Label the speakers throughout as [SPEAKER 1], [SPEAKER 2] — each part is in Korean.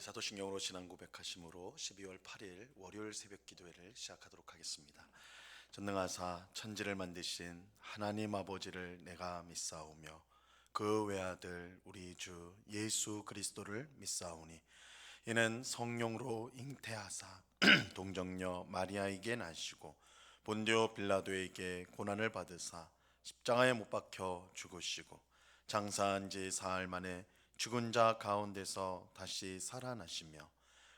[SPEAKER 1] 사도신경으로 신앙 고백하심으로 12월 8일 월요일 새벽 기도회를 시작하도록 하겠습니다. 전능하사 천지를 만드신 하나님 아버지를 내가 믿사오며 그 외아들 우리 주 예수 그리스도를 믿사오니 이는 성령으로 잉태하사 동정녀 마리아에게 나시고 본디오 빌라도에게 고난을 받으사 십자가에 못 박혀 죽으시고 장사한 지 사흘 만에 죽은 자 가운데서 다시 살아나시며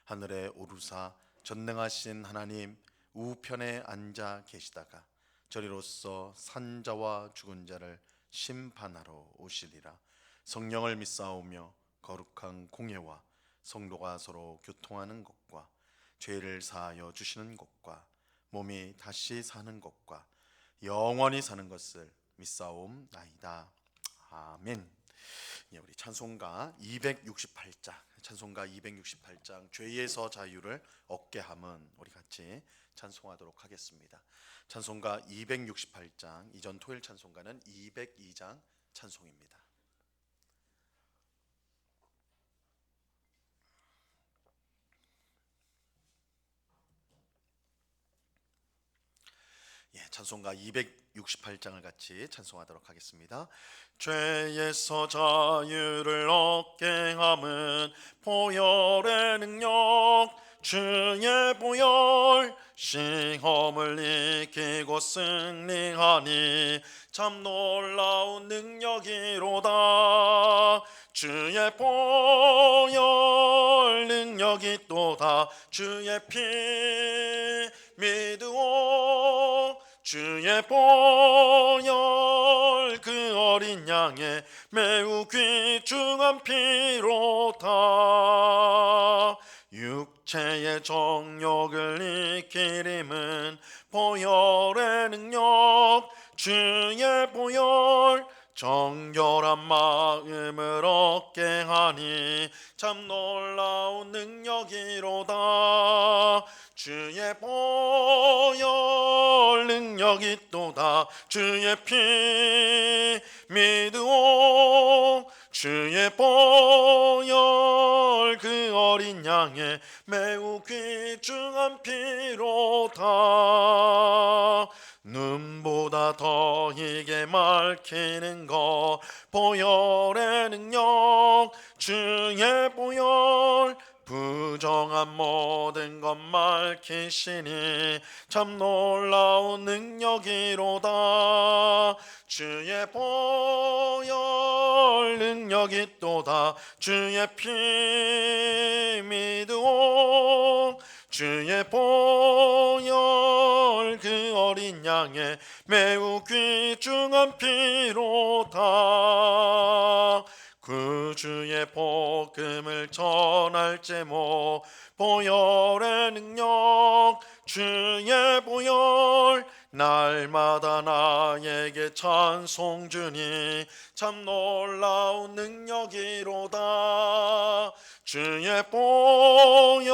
[SPEAKER 1] 하늘에 오르사 전능하신 하나님 우편에 앉아 계시다가 저리로서 산자와 죽은 자를 심판하러 오시리라. 성령을 믿사오며 거룩한 공예와 성도가 서로 교통하는 것과 죄를 사하여 주시는 것과 몸이 다시 사는 것과 영원히 사는 것을 믿사옵나이다. 아멘. 우리 찬송가 268장 죄에서 자유를 얻게 함은 우리 같이 찬송하도록 하겠습니다. 찬송가 268장, 이전 토요일 찬송가는 202장 찬송입니다. 찬송가 268장을 같이 찬송하도록 하겠습니다. 죄에서 자유를 얻게 함은 보혈의 능력, 주의 보혈 시험을 이기고 승리하니 참 놀라운 능력이로다. 주의 보혈 능력이 또다. 주의 피 믿으오. 주의 보혈 그 어린 양의 매우 귀중한 피로다. 육체의 정욕을 이기림은 보혈의 능력, 주의 보혈 정결한 마음을 얻게 하니 참 놀라운 능력이로다. 주의 보혈 능력이 또다. 주의 피 믿으오. 주의 보혈 그 어린 양의 매우 귀중한 피로다. 눈보다 더 이게 맑히는 것 보혈의 능력, 주의 보혈 부정한 모든 것 맑히시니 참 놀라운 능력이로다. 주의 보혈 능력이 또다. 주의 피 믿으오. 주의 보혈 그 어린 양의 매우 귀중한 피로다. 그 주의 복음을 전할 제목 보혈의 능력, 주의 보혈 날마다 나에게 찬송 주니 참 놀라운 능력이로다. 주의 보혈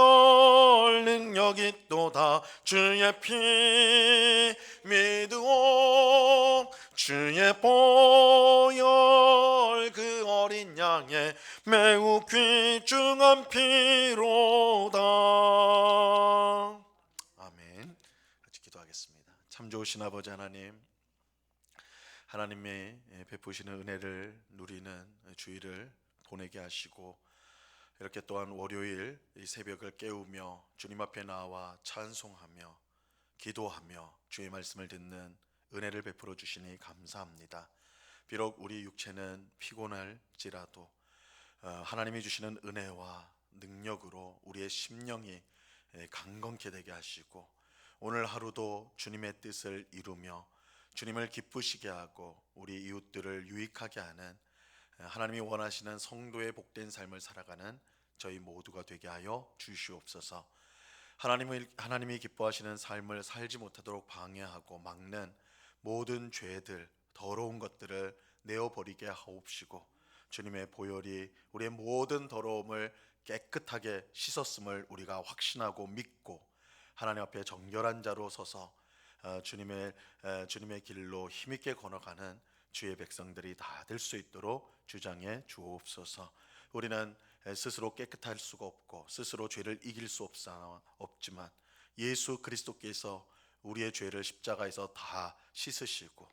[SPEAKER 1] 능력이 또다. 주의 피 믿으오. 주의 보혈 그 어린 양의 매우 귀중한 피로다. 아멘. 같이 기도하겠습니다. 참 좋으신 아버지 하나님, 하나님의 베푸시는 은혜를 누리는 주일을 보내게 하시고 이렇게 또한 월요일 이 새벽을 깨우며 주님 앞에 나와 찬송하며 기도하며 주의 말씀을 듣는 은혜를 베풀어 주시니 감사합니다. 비록 우리 육체는 피곤할지라도 하나님이 주시는 은혜와 능력으로 우리의 심령이 강건케 되게 하시고 오늘 하루도 주님의 뜻을 이루며 주님을 기쁘시게 하고 우리 이웃들을 유익하게 하는 하나님이 원하시는 성도의 복된 삶을 살아가는 저희 모두가 되게 하여 주시옵소서. 하나님이 기뻐하시는 삶을 살지 못하도록 방해하고 막는 모든 죄들, 더러운 것들을 내어버리게 하옵시고 주님의 보혈이 우리의 모든 더러움을 깨끗하게 씻었음을 우리가 확신하고 믿고 하나님 앞에 정결한 자로 서서 주님의 길로 힘있게 걸어가는 주의 백성들이 다 될 수 있도록 주장해 주옵소서. 우리는 스스로 깨끗할 수가 없고 스스로 죄를 이길 수 없지만 예수 그리스도께서 우리의 죄를 십자가에서 다 씻으시고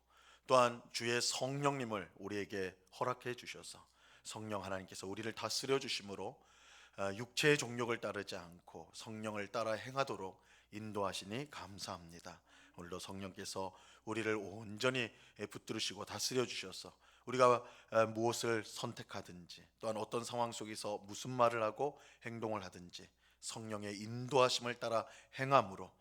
[SPEAKER 1] 또한 주의 성령님을 우리에게 허락해 주셔서 성령 하나님께서 우리를 다스려 주심으로 육체의 종욕을 따르지 않고 성령을 따라 행하도록 인도하시니 감사합니다. 오늘도 성령께서 우리를 온전히 붙들으시고 다스려 주셔서 우리가 무엇을 선택하든지 또한 어떤 상황 속에서 무슨 말을 하고 행동을 하든지 성령의 인도하심을 따라 행함으로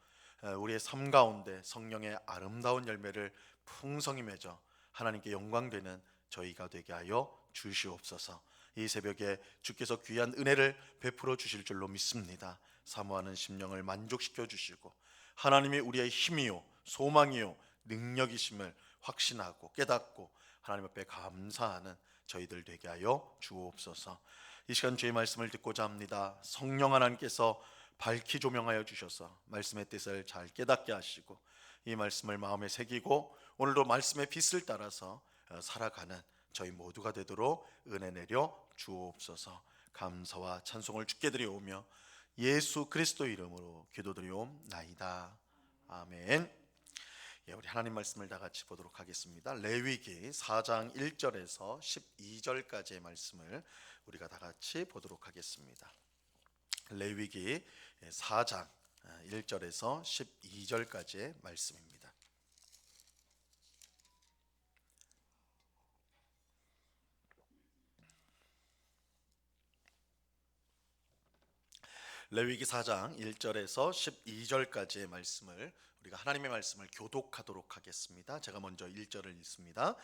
[SPEAKER 1] 우리의 삶 가운데 성령의 아름다운 열매를 풍성히 맺어 하나님께 영광되는 저희가 되게 하여 주시옵소서. 이 새벽에 주께서 귀한 은혜를 베풀어 주실 줄로 믿습니다. 사모하는 심령을 만족시켜 주시고 하나님이 우리의 힘이요 소망이요 능력이심을 확신하고 깨닫고 하나님 앞에 감사하는 저희들 되게 하여 주옵소서. 이 시간 주의 말씀을 듣고자 합니다. 성령 하나님께서 밝히 조명하여 주셔서 말씀의 뜻을 잘 깨닫게 하시고 이 말씀을 마음에 새기고 오늘도 말씀의 빛을 따라서 살아가는 저희 모두가 되도록 은혜 내려 주옵소서. 감사와 찬송을 주께 드리오며 예수 그리스도 이름으로 기도드리옵나이다. 아멘. 우리 하나님 말씀을 다 같이 보도록 하겠습니다. 레위기 4장 1절에서 12절까지의 말씀을 우리가 다 같이 보도록 하겠습니다. 레위기 4장 1절에서 12절까지의 말씀입니다. 레위기 4장 1절에서 12절까지의 말씀을 우리가 하나님의 말씀을 교독하도록 하겠습니다. 제가 먼저 1절을 읽습니다.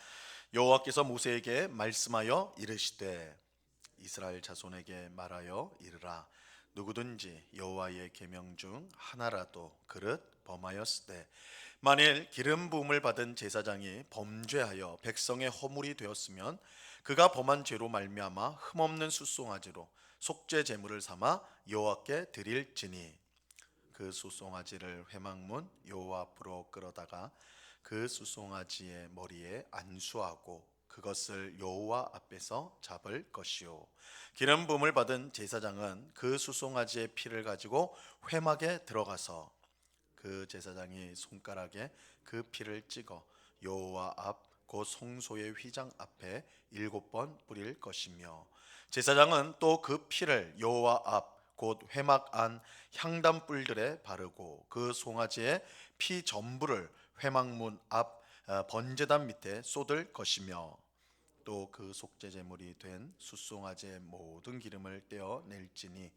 [SPEAKER 1] 여호와께서 모세에게 말씀하여 이르시되 이스라엘 자손에게 말하여 이르라. 누구든지 여호와의 계명 중 하나라도 그릇 범하였으되 만일 기름 부음을 받은 제사장이 범죄하여 백성의 허물이 되었으면 그가 범한 죄로 말미암아 흠없는 숫송아지로 속죄 제물을 삼아 여호와께 드릴지니 그 숫송아지를 회막문 여호와 앞으로 끌어다가 그 숫송아지의 머리에 안수하고 그것을 여호와 앞에서 잡을 것이요 기름 부음을 받은 제사장은 그 숫송아지의 피를 가지고 회막에 들어가서 그 제사장이 손가락에 그 피를 찍어 여호와 앞 곧 성소의 휘장 앞에 7번 뿌릴 것이며 제사장은 또 그 피를 여호와 앞 곧 회막 안 향단 뿔들에 바르고 그 송아지의 피 전부를 회막문 앞 번제단 밑에 쏟을 것이며 또 그 속죄 제물이 된 숫송아지의 모든 기름을 떼어낼지니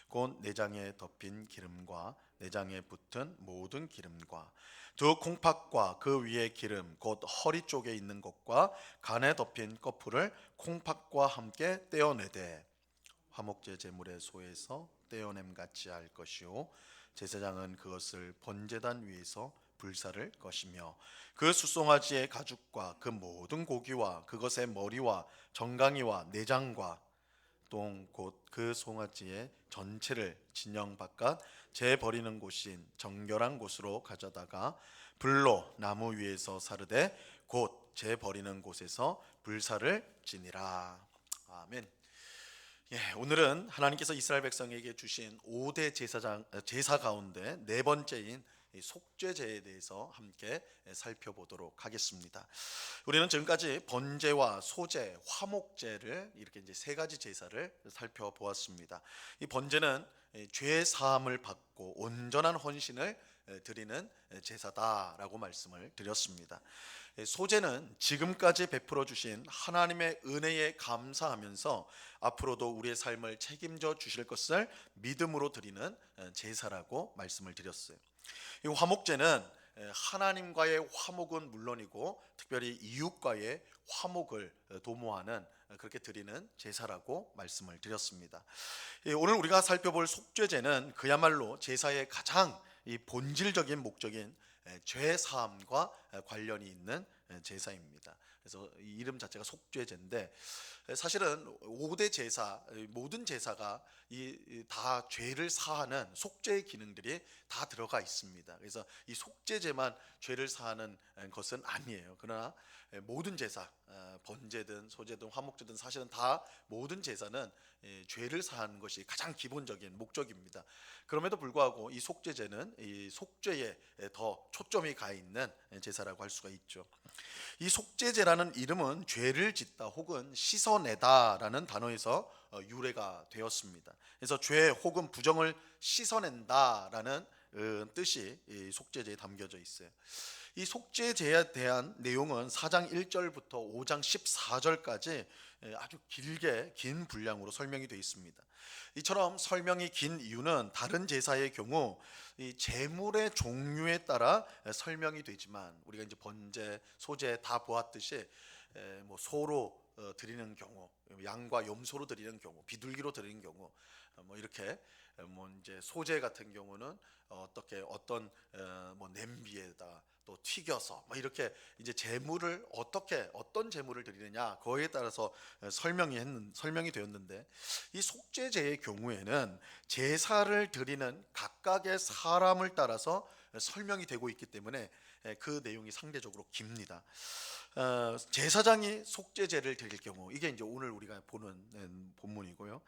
[SPEAKER 1] 곧 내장에 덮인 기름과 내장에 붙은 모든 기름과 두 콩팥과 그 위에 기름 곧 허리 쪽에 있는 것과 간에 덮인 꺼풀을 콩팥과 함께 떼어내되 화목제 제물의 소에서 떼어냄 같이 할 것이요 제사장은 그것을 번제단 위에서 불사를 것이며 그 숫송아지의 가죽과 그 모든 고기와 그것의 머리와 정강이와 내장과 똥 곧 그 송아지의 전체를 진영 바깥 재 버리는 곳인 정결한 곳으로 가져다가 불로 나무 위에서 사르되 곧 재 버리는 곳에서 불사를 지니라. 아멘. 오늘은 하나님께서 이스라엘 백성에게 주신 5대 제사 가운데 네 번째인 속죄제에 대해서 함께 살펴보도록 하겠습니다. 우리는 지금까지 번제와 소제, 화목제를 이렇게 이제 세 가지 제사를 살펴보았습니다. 이 번제는 죄 사함을 받고 온전한 헌신을 드리는 제사다라고 말씀을 드렸습니다. 소제는 지금까지 베풀어 주신 하나님의 은혜에 감사하면서 앞으로도 우리의 삶을 책임져 주실 것을 믿음으로 드리는 제사라고 말씀을 드렸어요. 이 화목제는 하나님과의 화목은 물론이고 특별히 이웃과의 화목을 도모하는 그렇게 드리는 제사라고 말씀을 드렸습니다. 오늘 우리가 살펴볼 속죄제는 그야말로 제사의 가장 이 본질적인 목적인 죄 사함과 관련이 있는 제사입니다. 그래서 이 이름 자체가 속죄제인데 사실은 5대 제사 모든 제사가 다 죄를 사하는 속죄의 기능들이 다 들어가 있습니다. 그래서 이 속죄제만 죄를 사하는 것은 아니에요. 그러나 모든 제사, 번제든 소제든 화목제든 사실은 다 모든 제사는 죄를 사하는 것이 가장 기본적인 목적입니다. 그럼에도 불구하고 이 속죄제는 이 속죄에 더 초점이 가 있는 제사라고 할 수가 있죠. 이 속죄제라는 이름은 죄를 짓다 혹은 씻어내다라는 단어에서 유래가 되었습니다. 그래서 죄 혹은 부정을 씻어낸다라는 뜻이 이 속죄제에 담겨져 있어요. 이 속죄제에 대한 내용은 4장 1절부터 5장 14절까지 아주 길게 긴 분량으로 설명이 되어 있습니다. 이처럼 설명이 긴 이유는 다른 제사의 경우 이 제물의 종류에 따라 설명이 되지만 우리가 이제 번제, 소제 다 보았듯이 뭐 소로 드리는 경우, 양과 염소로 드리는 경우, 비둘기로 드리는 경우, 뭐 이렇게 뭐 이제 소제 같은 경우는 어떤 뭐 냄비에다 또 튀겨서 뭐 이렇게 이제 제물을 어떤 제물을 드리느냐 그거에 따라서 설명이 되었는데, 이 속죄제의 경우에는 제사를 드리는 각각의 사람을 따라서 설명이 되고 있기 때문에 그 내용이 상대적으로 깁니다. 제사장이 속죄제를 드릴 경우, 이게 이제 오늘 우리가 보는 본문이고요.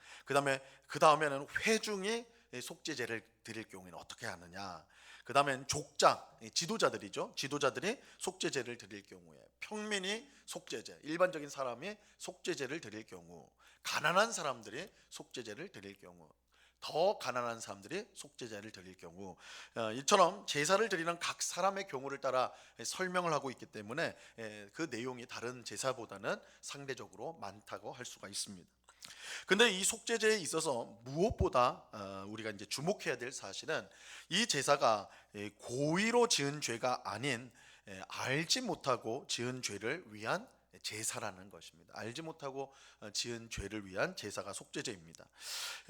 [SPEAKER 1] 그 다음에는 회중이 속죄제를 드릴 경우에는 어떻게 하느냐. 그 다음엔 족장, 지도자들이죠. 지도자들이 속죄제를 드릴 경우에, 평민이 속죄제, 일반적인 사람이 속죄제를 드릴 경우, 가난한 사람들이 속죄제를 드릴 경우, 더 가난한 사람들이 속죄제를 드릴 경우, 이처럼 제사를 드리는 각 사람의 경우를 따라 설명을 하고 있기 때문에 그 내용이 다른 제사보다는 상대적으로 많다고 할 수가 있습니다. 근데 이 속죄제에 있어서 무엇보다 우리가 이제 주목해야 될 사실은 이 제사가 고의로 지은 죄가 아닌 알지 못하고 지은 죄를 위한 제사라는 것입니다. 알지 못하고 지은 죄를 위한 제사가 속죄제입니다.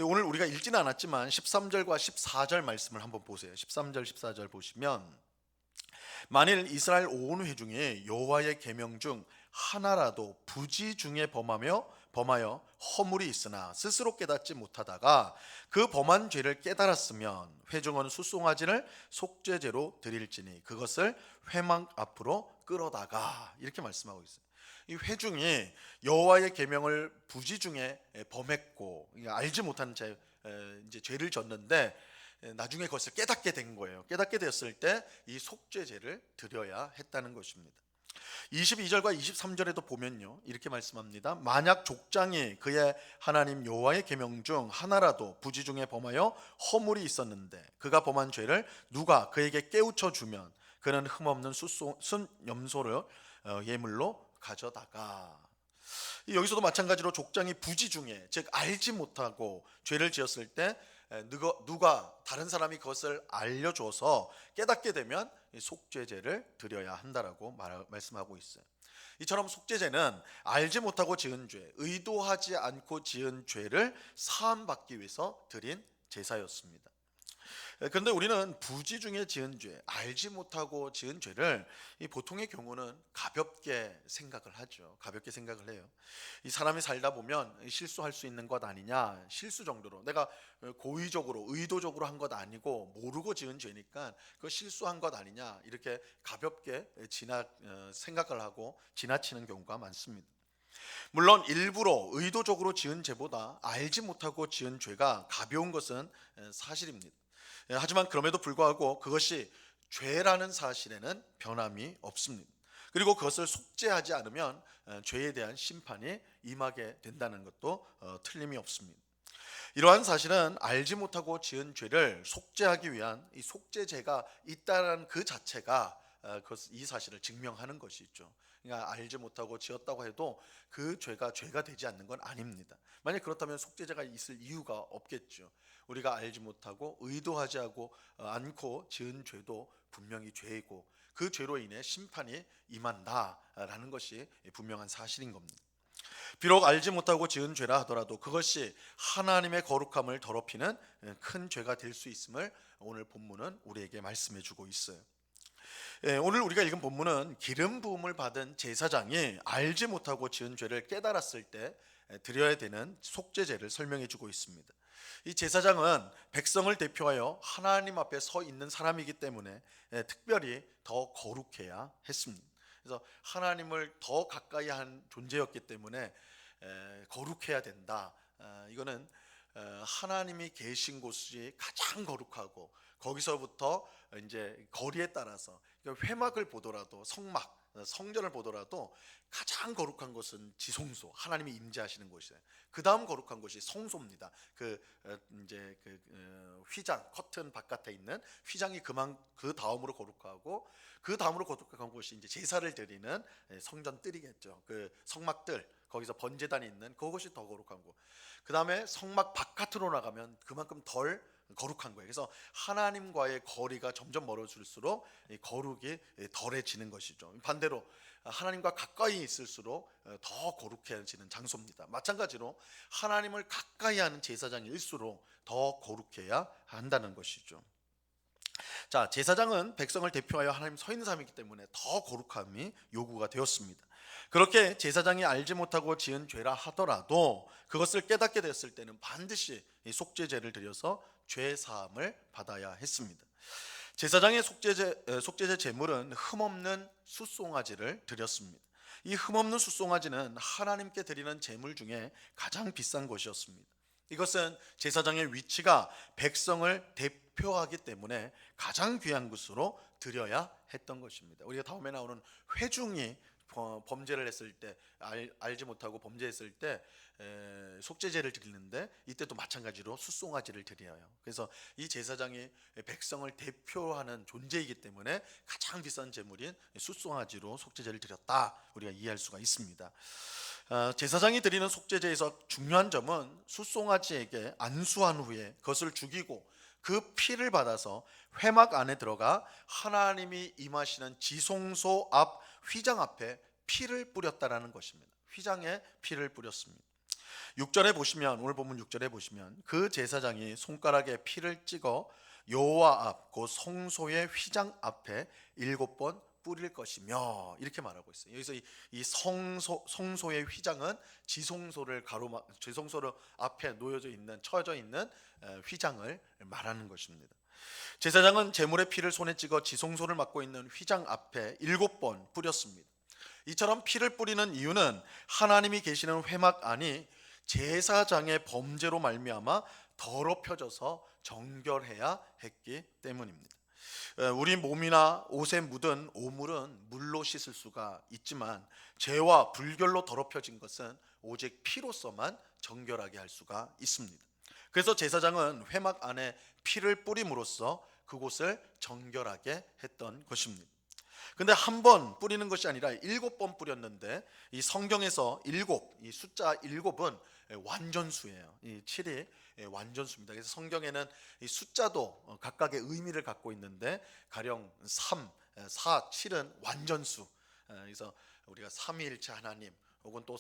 [SPEAKER 1] 오늘 우리가 읽지는 않았지만 13절과 14절 말씀을 한번 보세요. 13절 14절 보시면, 만일 이스라엘 온 회중에 여호와의 계명 중 하나라도 부지 중에 범하여 허물이 있으나 스스로 깨닫지 못하다가 그 범한 죄를 깨달았으면 회중은 수송아지를 속죄제로 드릴지니 그것을 회막 앞으로 끌어다가, 이렇게 말씀하고 있어요. 이 회중이 여호와의 계명을 부지 중에 범했고 알지 못한 이제 죄를 졌는데 나중에 그것을 깨닫게 된 거예요. 깨닫게 되었을 때 이 속죄제를 드려야 했다는 것입니다. 22절과 23절에도 보면요, 이렇게 말씀합니다. 만약 족장이 그의 하나님 여호와의 계명 중 하나라도 부지 중에 범하여 허물이 있었는데 그가 범한 죄를 누가 그에게 깨우쳐 주면 그는 흠없는 순 염소를 예물로 가져다가. 여기서도 마찬가지로 족장이 부지 중에, 즉 알지 못하고 죄를 지었을 때 누가 다른 사람이 그것을 알려줘서 깨닫게 되면 속죄제를 드려야 한다라고 말씀하고 있어요. 이처럼 속죄제는 알지 못하고 지은 죄, 의도하지 않고 지은 죄를 사함받기 위해서 드린 제사였습니다. 그런데 우리는 부지 중에 지은 죄, 알지 못하고 지은 죄를 이 보통의 경우는 가볍게 생각을 하죠. 가볍게 생각을 해요. 이 사람이 살다 보면 실수할 수 있는 것 아니냐, 실수 정도로, 내가 고의적으로 의도적으로 한 것 아니고 모르고 지은 죄니까 그 실수한 것 아니냐, 이렇게 가볍게 생각을 하고 지나치는 경우가 많습니다. 물론 일부러 의도적으로 지은 죄보다 알지 못하고 지은 죄가 가벼운 것은 사실입니다. 하지만 그럼에도 불구하고 그것이 죄라는 사실에는 변함이 없습니다. 그리고 그것을 속죄하지 않으면 죄에 대한 심판이 임하게 된다는 것도 틀림이 없습니다. 이러한 사실은 알지 못하고 지은 죄를 속죄하기 위한 이 속죄제가 있다는 그 자체가 이 사실을 증명하는 것이죠. 그러니까 알지 못하고 지었다고 해도 그 죄가 되지 않는 건 아닙니다. 만약 그렇다면 속죄제가 있을 이유가 없겠죠. 우리가 알지 못하고 의도하지 않고 지은 죄도 분명히 죄이고 그 죄로 인해 심판이 임한다라는 것이 분명한 사실인 겁니다. 비록 알지 못하고 지은 죄라 하더라도 그것이 하나님의 거룩함을 더럽히는 큰 죄가 될 수 있음을 오늘 본문은 우리에게 말씀해 주고 있어요. 오늘 우리가 읽은 본문은 기름 부음을 받은 제사장이 알지 못하고 지은 죄를 깨달았을 때 드려야 되는 속죄제를 설명해 주고 있습니다. 이 제사장은 백성을 대표하여 하나님 앞에 서 있는 사람이기 때문에 특별히 더 거룩해야 했습니다. 그래서 하나님을 더 가까이 한 존재였기 때문에 거룩해야 된다. 이거는 하나님이 계신 곳이 가장 거룩하고 거기서부터 이제 거리에 따라서 회막을 보더라도 성전을 보더라도 가장 거룩한 곳은 지성소, 하나님이 임재하시는 곳이에요. 그 다음 거룩한 곳이 성소입니다. 휘장, 커튼 바깥에 있는 휘장이 그 다음으로 거룩하고, 그 다음으로 거룩한 곳이 이제 제사를 드리는 성전 뜰이겠죠. 그 성막뜰, 거기서 번제단이 있는 그것이 더 거룩한 곳. 그 다음에 성막 바깥으로 나가면 그만큼 덜 거룩한 거예요. 그래서 하나님과의 거리가 점점 멀어질수록 거룩이 덜해지는 것이죠. 반대로 하나님과 가까이 있을수록 더 거룩해지는 장소입니다. 마찬가지로 하나님을 가까이 하는 제사장일수록 더 거룩해야 한다는 것이죠. 자, 제사장은 백성을 대표하여 하나님 서 있는 사람이기 때문에 더 거룩함이 요구가 되었습니다. 그렇게 제사장이 알지 못하고 지은 죄라 하더라도 그것을 깨닫게 됐을 때는 반드시 속죄제를 드려서 죄 사함을 받아야 했습니다. 제사장의 속죄제 제물은 흠없는 숫송아지를 드렸습니다. 이 흠없는 숫송아지는 하나님께 드리는 제물 중에 가장 비싼 것이었습니다. 이것은 제사장의 위치가 백성을 대표하기 때문에 가장 귀한 것으로 드려야 했던 것입니다. 우리가 다음에 나오는 회중이 범죄를 했을 때, 알지 못하고 범죄했을 때 속죄제를 드리는데 이때도 마찬가지로 숫송아지를 드려요. 그래서 이 제사장이 백성을 대표하는 존재이기 때문에 가장 비싼 제물인 숫송아지로 속죄제를 드렸다, 우리가 이해할 수가 있습니다. 제사장이 드리는 속죄제에서 중요한 점은 숫송아지에게 안수한 후에 그것을 죽이고 그 피를 받아서 회막 안에 들어가 하나님이 임하시는 지성소 앞 휘장 앞에 피를 뿌렸다라는 것입니다. 휘장에 피를 뿌렸습니다. 6절에 보시면, 오늘 본문 6절에 보시면 그 제사장이 손가락에 피를 찍어 여호와 앞 곧 성소의 휘장 앞에 7번 뿌릴 것이며, 이렇게 말하고 있어요. 여기서 이 성소의 휘장은 지성소를 앞에 놓여져 있는, 처져 있는 휘장을 말하는 것입니다. 제사장은 제물의 피를 손에 찍어 지성소를 맡고 있는 휘장 앞에 7번 뿌렸습니다. 이처럼 피를 뿌리는 이유는 하나님이 계시는 회막 안이 제사장의 범죄로 말미암아 더럽혀져서 정결해야 했기 때문입니다. 우리 몸이나 옷에 묻은 오물은 물로 씻을 수가 있지만 죄와 불결로 더럽혀진 것은 오직 피로서만 정결하게 할 수가 있습니다. 그래서 제사장은 회막 안에 피를 뿌림으로써 그곳을 정결하게 했던 것입니다. 근데 한 번 뿌리는 것이 아니라 7번 뿌렸는데, 이 성경에서 이 숫자 7은 완전수예요. 이 7이 완전수입니다. 그래서 성경에는 이 숫자도 각각의 의미를 갖고 있는데, 가령 3, 4, 7은 완전수. 그래서 우리가 삼위일체 하나님, 혹은 또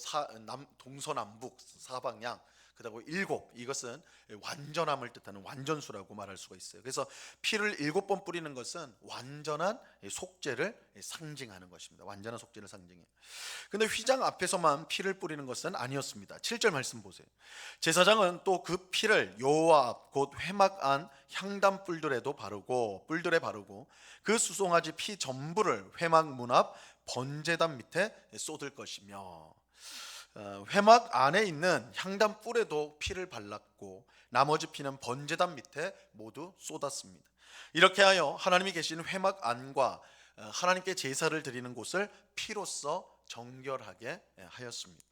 [SPEAKER 1] 동서남북 사방향, 그다음에 7, 이것은 완전함을 뜻하는 완전수라고 말할 수가 있어요. 그래서 피를 7번 뿌리는 것은 완전한 속죄를 상징하는 것입니다. 완전한 속죄를 상징해요. 근데 휘장 앞에서만 피를 뿌리는 것은 아니었습니다. 7절 말씀 보세요. 제사장은 또 그 피를 여호와 앞 곧 회막 안 향단 뿔들에 바르고 그 수송아지 피 전부를 회막 문 앞 번제단 밑에 쏟을 것이며, 회막 안에 있는 향단 뿔에도 피를 발랐고 나머지 피는 번제단 밑에 모두 쏟았습니다. 이렇게 하여 하나님이 계신 회막 안과 하나님께 제사를 드리는 곳을 피로써 정결하게 하였습니다.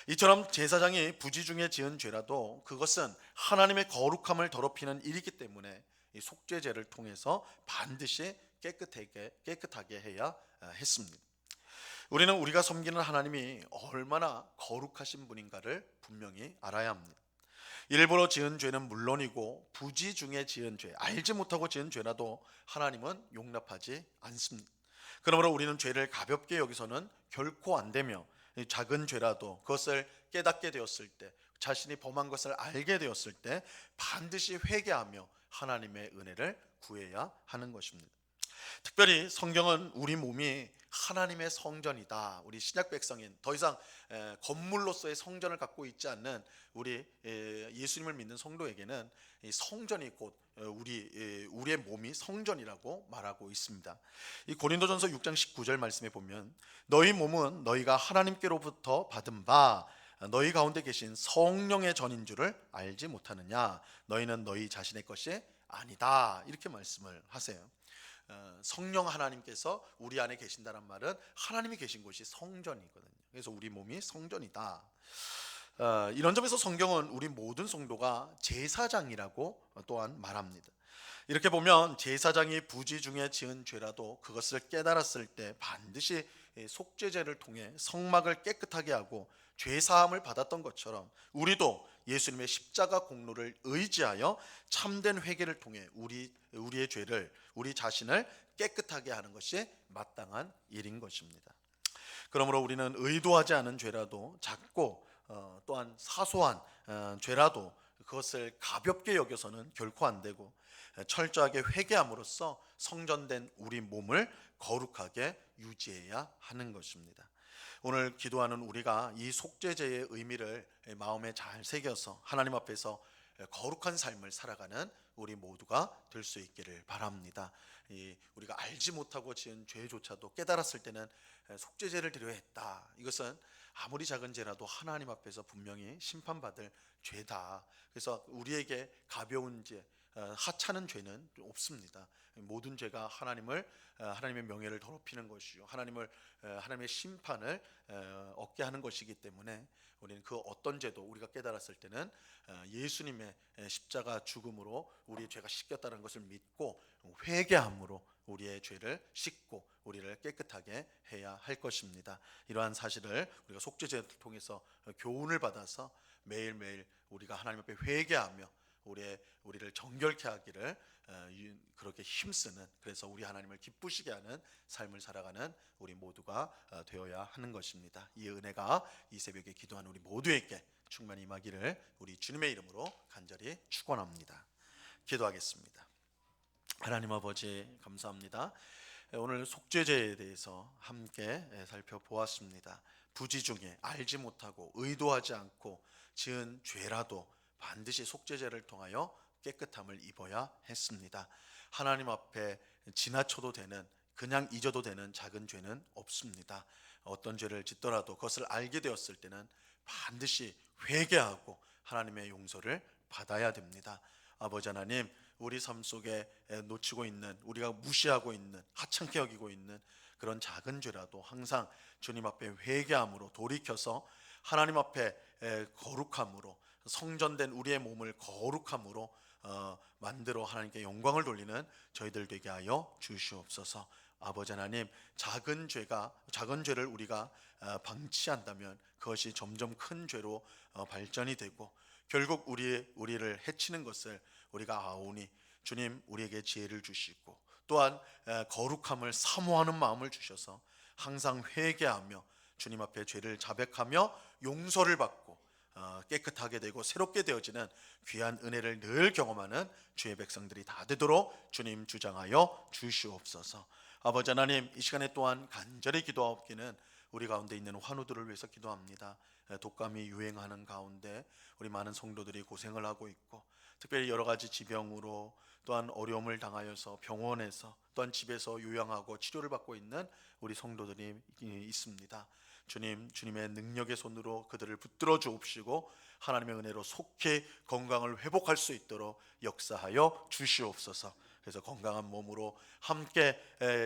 [SPEAKER 1] 이처럼 제사장이 부지 중에 지은 죄라도 그것은 하나님의 거룩함을 더럽히는 일이기 때문에 이 속죄제를 통해서 반드시 깨끗하게 해야 했습니다. 우리는 우리가 섬기는 하나님이 얼마나 거룩하신 분인가를 분명히 알아야 합니다. 일부러 지은 죄는 물론이고 부지 중에 지은 죄, 알지 못하고 지은 죄라도 하나님은 용납하지 않습니다. 그러므로 우리는 죄를 가볍게 여기서는 결코 안 되며, 작은 죄라도 그것을 깨닫게 되었을 때, 자신이 범한 것을 알게 되었을 때 반드시 회개하며 하나님의 은혜를 구해야 하는 것입니다. 특별히 성경은 우리 몸이 하나님의 성전이다. 우리 신약 백성인 더 이상 건물로서의 성전을 갖고 있지 않는 우리 예수님을 믿는 성도에게는 이 성전이 곧 우리의 몸이 성전이라고 말하고 있습니다. 이 고린도전서 6장 19절 말씀에 보면 너희 몸은 너희가 하나님께로부터 받은 바 너희 가운데 계신 성령의 전인 줄을 알지 못하느냐. 너희는 너희 자신의 것이 아니다. 이렇게 말씀을 하세요. 성령 하나님께서 우리 안에 계신다는 말은 하나님이 계신 곳이 성전이거든요. 그래서 우리 몸이 성전이다. 이런 점에서 성경은 우리 모든 성도가 제사장이라고 또한 말합니다. 이렇게 보면 제사장이 부지 중에 지은 죄라도 그것을 깨달았을 때 반드시 속죄제를 통해 성막을 깨끗하게 하고 죄사함을 받았던 것처럼 우리도 예수님의 십자가 공로를 의지하여 참된 회개를 통해 우리의 죄를, 우리 자신을 깨끗하게 하는 것이 마땅한 일인 것입니다. 그러므로 우리는 의도하지 않은 죄라도 작고 또한 사소한 죄라도 그것을 가볍게 여겨서는 결코 안 되고 철저하게 회개함으로써 성전된 우리 몸을 거룩하게 유지해야 하는 것입니다. 오늘 기도하는 우리가 이 속죄제의 의미를 마음에 잘 새겨서 하나님 앞에서 거룩한 삶을 살아가는 우리 모두가 될 수 있기를 바랍니다. 우리가 알지 못하고 지은 죄조차도 깨달았을 때는 속죄제를 드려야 했다. 이것은 아무리 작은 죄라도 하나님 앞에서 분명히 심판받을 죄다. 그래서 우리에게 가벼운 죄, 하찮은 죄는 없습니다. 모든 죄가 하나님의 명예를 더럽히는 것이요 하나님의 심판을 얻게 하는 것이기 때문에 우리는 그 어떤 죄도 우리가 깨달았을 때는 예수님의 십자가 죽음으로 우리의 죄가 씻겼다는 것을 믿고 회개함으로 우리의 죄를 씻고 우리를 깨끗하게 해야 할 것입니다. 이러한 사실을 우리가 속죄제를 통해서 교훈을 받아서 매일매일 우리가 하나님 앞에 회개하며 우리를 정결케 하기를 그렇게 힘쓰는, 그래서 우리 하나님을 기쁘시게 하는 삶을 살아가는 우리 모두가 되어야 하는 것입니다. 이 은혜가 이 새벽에 기도하는 우리 모두에게 충만히 임하기를 우리 주님의 이름으로 간절히 축원합니다. 기도하겠습니다. 하나님 아버지 감사합니다. 오늘 속죄제에 대해서 함께 살펴보았습니다. 부지 중에 알지 못하고 의도하지 않고 지은 죄라도 반드시 속죄제를 통하여 깨끗함을 입어야 했습니다. 하나님 앞에 지나쳐도 되는, 그냥 잊어도 되는 작은 죄는 없습니다. 어떤 죄를 짓더라도 그것을 알게 되었을 때는 반드시 회개하고 하나님의 용서를 받아야 됩니다. 아버지 하나님, 우리 삶 속에 놓치고 있는, 우리가 무시하고 있는, 하찮게 여기고 있는 그런 작은 죄라도 항상 주님 앞에 회개함으로 돌이켜서 하나님 앞에 거룩함으로 성전된 우리의 몸을 거룩함으로 만들어 하나님께 영광을 돌리는 저희들 되게 하여 주시옵소서. 아버지 하나님, 작은 죄를 우리가 방치한다면 그것이 점점 큰 죄로 발전이 되고 결국 우리를 해치는 것을 우리가 아오니 주님 우리에게 지혜를 주시고 또한 거룩함을 사모하는 마음을 주셔서 항상 회개하며 주님 앞에 죄를 자백하며 용서를 받고 깨끗하게 되고 새롭게 되어지는 귀한 은혜를 늘 경험하는 주의 백성들이 다 되도록 주님 주장하여 주시옵소서. 아버지 하나님, 이 시간에 또한 간절히 기도하옵기는 우리 가운데 있는 환우들을 위해서 기도합니다. 독감이 유행하는 가운데 우리 많은 성도들이 고생을 하고 있고 특별히 여러 가지 지병으로 또한 어려움을 당하여서 병원에서 또한 집에서 요양하고 치료를 받고 있는 우리 성도들이 있습니다. 주님의 능력의 손으로 그들을 붙들어 주옵시고 하나님의 은혜로 속히 건강을 회복할 수 있도록 역사하여 주시옵소서. 그래서 건강한 몸으로 함께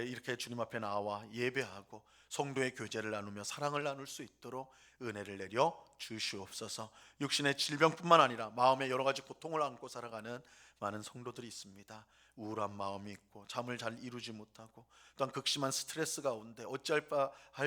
[SPEAKER 1] 이렇게 주님 앞에 나와 예배하고 성도의 교제를 나누며 사랑을 나눌 수 있도록 은혜를 내려 주시옵소서. 육신의 질병뿐만 아니라 마음의 여러 가지 고통을 안고 살아가는 많은 성도들이 있습니다. 우울한 마음이 있고 잠을 잘 이루지 못하고 또한 극심한 스트레스 가운데 어찌할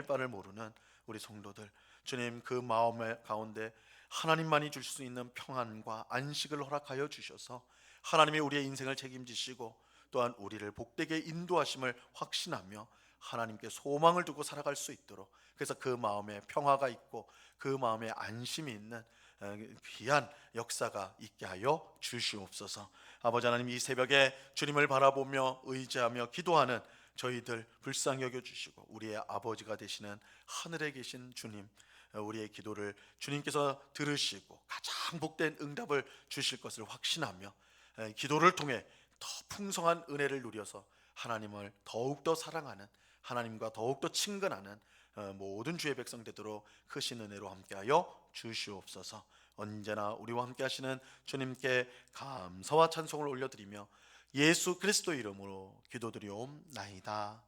[SPEAKER 1] 바를 모르는 우리 성도들, 주님 그 마음의 가운데 하나님만이 줄 수 있는 평안과 안식을 허락하여 주셔서 하나님이 우리의 인생을 책임지시고 또한 우리를 복되게 인도하심을 확신하며 하나님께 소망을 두고 살아갈 수 있도록, 그래서 그 마음에 평화가 있고 그 마음에 안심이 있는 귀한 역사가 있게 하여 주시옵소서. 아버지 하나님, 이 새벽에 주님을 바라보며 의지하며 기도하는 저희들 불쌍히 여겨주시고 우리의 아버지가 되시는 하늘에 계신 주님, 우리의 기도를 주님께서 들으시고 가장 복된 응답을 주실 것을 확신하며 기도를 통해 더 풍성한 은혜를 누려서 하나님을 더욱더 사랑하는, 하나님과 더욱더 친근하는 모든 주의 백성 되도록 크신 은혜로 함께하여 주시옵소서. 언제나 우리와 함께 하시는 주님께 감사와 찬송을 올려드리며 예수 그리스도 이름으로 기도드리옵나이다.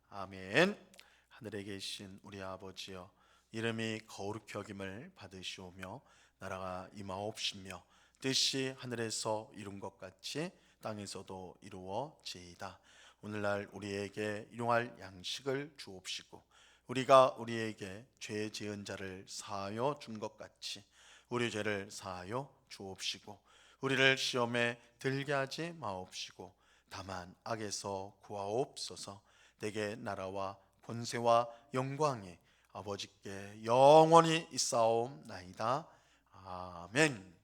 [SPEAKER 1] 아멘. 하늘에 계신 우리 아버지여, 이름이 거룩히 여김을 받으시오며 나라가 임하옵시며 뜻이 하늘에서 이룬 것 같이 땅에서도 이루어지이다. 오늘날 우리에게 일용할 양식을 주옵시고 우리가 우리에게 죄 지은 자를 사하여 준 것 같이 우리 죄를 사하여 주옵시고 우리를 시험에 들게 하지 마옵시고 다만 악에서 구하옵소서. 내게 나라와 권세와 영광이 아버지께 영원히 있사옵나이다. 아멘.